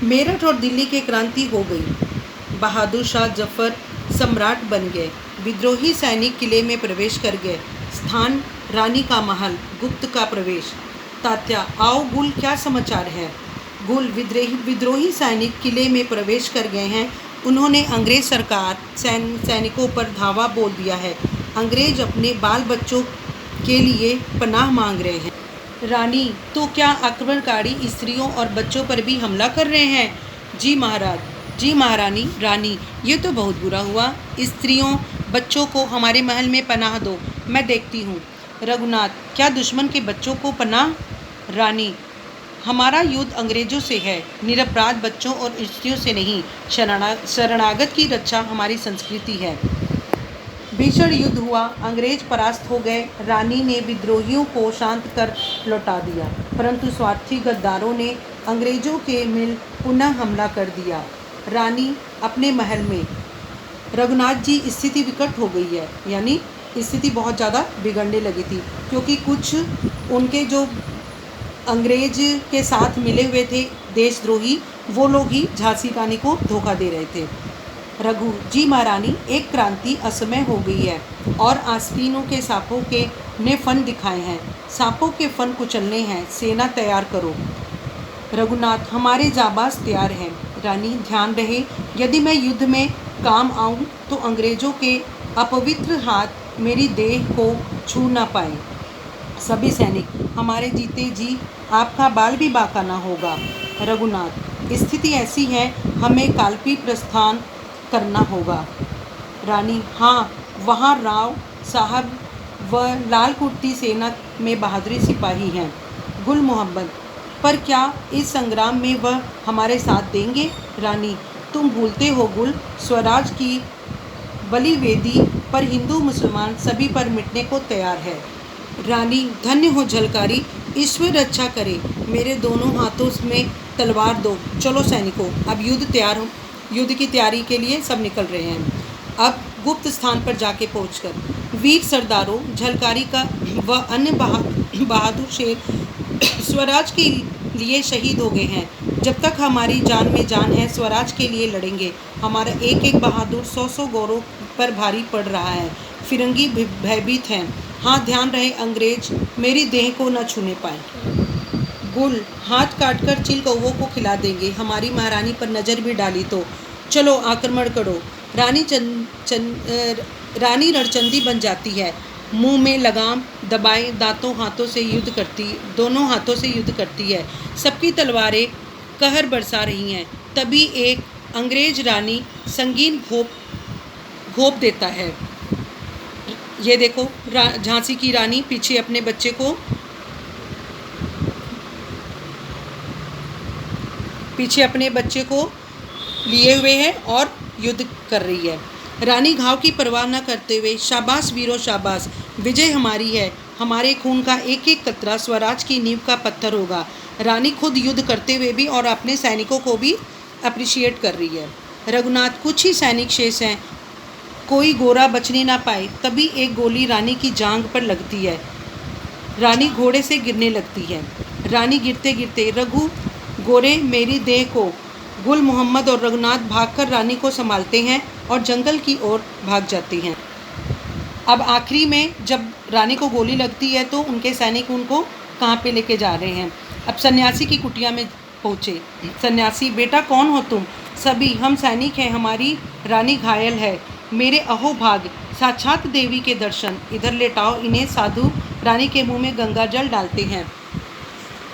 मेरठ और दिल्ली की क्रांति हो गई। बहादुर शाह जफर सम्राट बन गए। विद्रोही सैनिक किले में प्रवेश कर गए। स्थान रानी का महल, गुप्त का प्रवेश। तात्या, आओ गुल, क्या समाचार है? गुल, विद्रोही सैनिक किले में प्रवेश कर गए हैं। उन्होंने अंग्रेज सरकार सैनिकों पर धावा बोल दिया है। अंग्रेज अपने बाल बच्चों के लिए पनाह मांग रहे हैं। रानी, तो क्या आक्रमणकारी स्त्रियों और बच्चों पर भी हमला कर रहे हैं? जी महाराज, जी महारानी। रानी, ये तो बहुत बुरा हुआ। स्त्रियों बच्चों को हमारे महल में पनाह दो, मैं देखती हूँ। रघुनाथ, क्या दुश्मन के बच्चों को पनाह? रानी, हमारा युद्ध अंग्रेजों से है, निरपराध बच्चों और स्त्रियों से नहीं। शरणागत की रक्षा हमारी संस्कृति है। भीषण युद्ध हुआ, अंग्रेज परास्त हो गए। रानी ने विद्रोहियों को शांत कर लौटा दिया, परंतु स्वार्थी गद्दारों ने अंग्रेजों के मिल पुनः हमला कर दिया। रानी अपने महल में। रघुनाथ जी, स्थिति विकट हो गई है, यानी स्थिति बहुत ज़्यादा बिगड़ने लगी थी, क्योंकि कुछ उनके जो अंग्रेज के साथ मिले हुए थे देशद्रोही, वो लोग ही झांसी रानी को धोखा दे रहे थे। रघु, जी महारानी, एक क्रांति असमय हो गई है और आस्तीनों के सांपों के ने फन दिखाए हैं। सांपों के फन कुचलने हैं, सेना तैयार करो। रघुनाथ, हमारे जाबाज तैयार हैं। रानी, ध्यान रहे, यदि मैं युद्ध में काम आऊं तो अंग्रेजों के अपवित्र हाथ मेरी देह को छू न पाए। सभी सैनिक, हमारे जीते जी आपका बाल भी बांका ना होगा। रघुनाथ, स्थिति ऐसी है, हमें कालपी प्रस्थान करना होगा। रानी, हाँ, वहाँ राव साहब व लाल कुर्ती सेना में बहादुरी सिपाही हैं। गुल मोहम्मद, पर क्या इस संग्राम में वह हमारे साथ देंगे? रानी, तुम भूलते हो गुल, स्वराज की बलिवेदी पर हिंदू मुसलमान सभी पर मिटने को तैयार है। रानी, धन्य हो झलकारी, ईश्वर रक्षा करे। मेरे दोनों हाथों में तलवार दो। चलो सैनिकों, अब युद्ध की तैयारी के लिए सब निकल रहे हैं। अब गुप्त स्थान पर जाके पहुंचकर वीर सरदारों, झलकारी का व अन्य बहादुर शेर स्वराज के लिए शहीद हो गए हैं। जब तक हमारी जान में जान है, स्वराज के लिए लड़ेंगे। हमारा एक एक बहादुर 100 गौरों पर भारी पड़ रहा है। फिरंगी भयभीत हैं। हाँ, ध्यान रहे, अंग्रेज मेरी देह को न छूने पाए। गुल, हाथ काटकर चिल कौवों को खिला देंगे। हमारी महारानी पर नज़र भी डाली तो। चलो आक्रमण करो। रानी रणचंदी बन जाती है, मुंह में लगाम दबाए दोनों हाथों से युद्ध करती है। सबकी तलवारें कहर बरसा रही हैं। तभी एक अंग्रेज रानी संगीन घोंप देता है। ये देखो, झांसी की रानी पीछे अपने बच्चे को लिए हुए है और युद्ध कर रही है। रानी घाव की परवाह न करते हुए, शाबाश वीरों शाबाश, विजय हमारी है। हमारे खून का एक एक कतरा स्वराज की नींव का पत्थर होगा। रानी खुद युद्ध करते हुए भी और अपने सैनिकों को भी अप्रिशिएट कर रही है। रघुनाथ, कुछ ही सैनिक शेष हैं, कोई गोरा बचने ना पाए। तभी एक गोली रानी की जांघ पर लगती है। रानी घोड़े से गिरने लगती है। रानी गिरते गिरते, रघु गोरे मेरी देह को। गुल मोहम्मद और रघुनाथ भागकर रानी को संभालते हैं और जंगल की ओर भाग जाते हैं। अब आखिरी में जब रानी को गोली लगती है तो उनके सैनिक उनको कहाँ पे लेके जा रहे हैं? अब सन्यासी की कुटिया में पहुँचे। सन्यासी, बेटा कौन हो तुम? सभी, हम सैनिक हैं, हमारी रानी घायल है। मेरे अहोभाग, साक्षात देवी के दर्शन। इधर लेटाओ इन्हें। साधु रानी के मुंह में गंगा जल डालते हैं।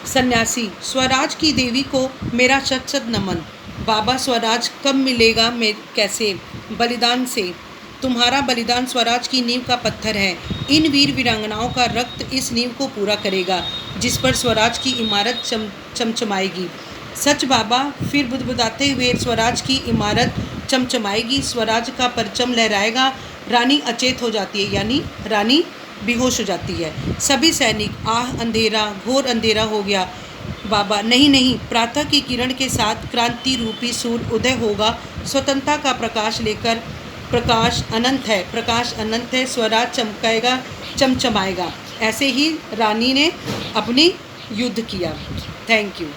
सन्यासी, स्वराज की देवी को मेरा शत शत नमन। बाबा, स्वराज कब मिलेगा? कैसे? बलिदान से। तुम्हारा बलिदान स्वराज की नींव का पत्थर है। इन वीर वीरांगनाओं का रक्त इस नींव को पूरा करेगा, जिस पर स्वराज की इमारत चमचमाएगी। सच बाबा, फिर बुदबुदाते हुए स्वराज की इमारत चमचमाएगी, स्वराज का परचम लहराएगा। रानी अचेत हो जाती है, यानी रानी बेहोश हो जाती है। सभी सैनिक, आह अंधेरा, घोर अंधेरा हो गया। बाबा, नहीं, प्रातः की किरण के साथ क्रांति रूपी सूर्य उदय होगा, स्वतंत्रता का प्रकाश लेकर। प्रकाश अनंत है, स्वराज चमकाएगा, चमचमाएगा। ऐसे ही रानी ने अपनी युद्ध किया। Thank you.